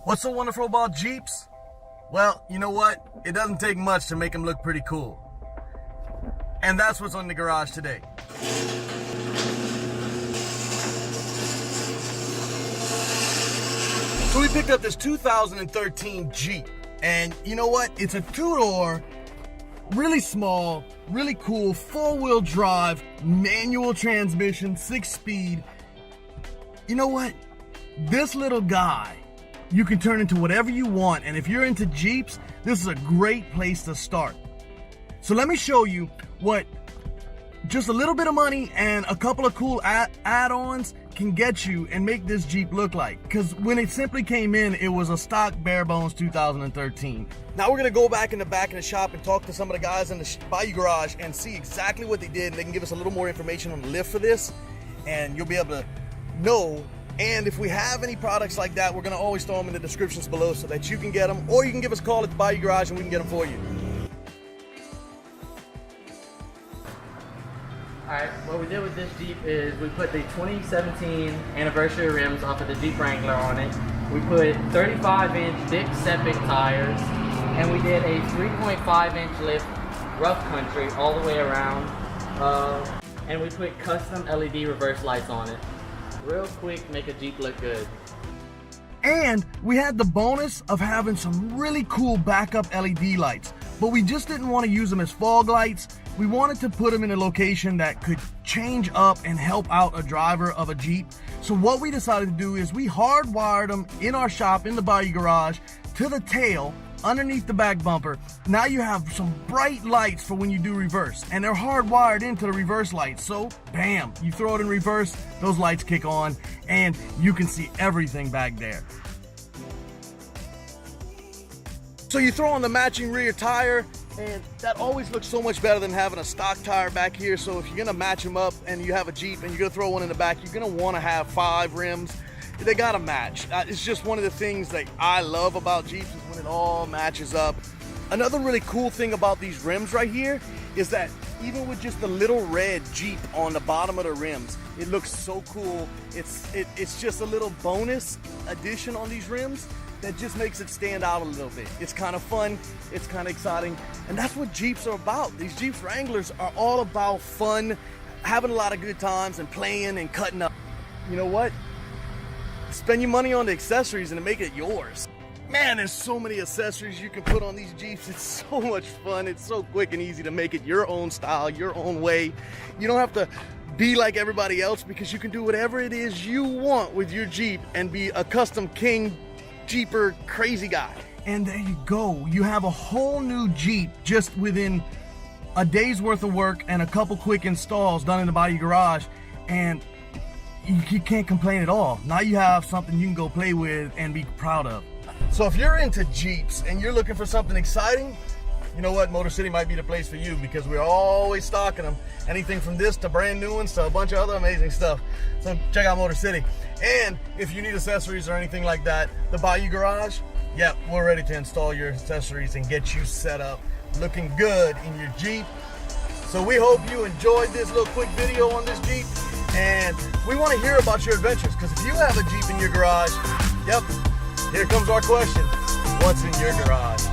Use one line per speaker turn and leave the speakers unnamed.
What's so wonderful about Jeeps? Well, you know what? It doesn't take much to make them look pretty cool. And that's what's on the garage today. So we picked up this 2013 Jeep. And you know what? It's a two-door, really small, really cool, four-wheel drive, manual transmission, 6-speed. You know what? This little guy, you can turn into whatever you want. And if you're into Jeeps, this is a great place to start. So let me show you what just a little bit of money and a couple of cool add-ons can get you and make this Jeep look like. Because when it simply came in, it was a stock bare bones 2013. Now we're gonna go back in the shop and talk to some of the guys in the Bayou Garage and see exactly what they did. And they can give us a little more information on the lift for this, and you'll be able to know. And if we have any products like that, we're gonna always throw them in the descriptions below so that you can get them, or you can give us a call at the Bayou Garage and we can get them for you.
Alright, what we did with this Jeep is we put the 2017 anniversary rims off of the Jeep Wrangler on it. We put 35-inch Dick Seppic tires, and we did a 3.5-inch lift rough country all the way around. And we put custom LED reverse lights on it. Real quick, make a Jeep look good.
And we had the bonus of having some really cool backup LED lights, but we just didn't want to use them as fog lights. We wanted to put them in a location that could change up and help out a driver of a Jeep. So what we decided to do is we hardwired them in our shop in the Bayou Garage to the tail underneath the back bumper. Now you have some bright lights for when you do reverse, and they're hardwired into the reverse lights. So bam, you throw it in reverse, those lights kick on and you can see everything back there. So you throw on the matching rear tire, and that always looks so much better than having a stock tire back here. So if you're gonna match them up and you have a Jeep and you're gonna throw one in the back, you're gonna wanna have 5 rims. They gotta match. It's just one of the things that I love about Jeeps is when it all matches up. Another really cool thing about these rims right here is that even with just the little red Jeep on the bottom of the rims, it looks so cool. It's just a little bonus addition on these rims that just makes it stand out a little bit. It's kind of fun, it's kind of exciting, and that's what Jeeps are about. These Jeep Wranglers are all about fun, having a lot of good times and playing and cutting up. You know what? Spend your money on the accessories and make it yours. Man, there's so many accessories you can put on these Jeeps. It's so much fun. It's so quick and easy to make it your own style, your own way. You don't have to be like everybody else, because you can do whatever it is you want with your Jeep and be a custom king Jeeper crazy guy. And there you go. You have a whole new Jeep just within a day's worth of work and a couple quick installs done in the Bayou Garage, and you can't complain at all. Now you have something you can go play with and be proud of. So if you're into Jeeps and you're looking for something exciting, you know what? Motor City might be the place for you, because we're always stocking them. Anything from this to brand new ones to a bunch of other amazing stuff. So check out Motor City. And if you need accessories or anything like that, the Bayou Garage, yep, we're ready to install your accessories and get you set up looking good in your Jeep. So we hope you enjoyed this little quick video on this Jeep. And we want to hear about your adventures, because if you have a Jeep in your garage, yep, here comes our question. What's in your garage?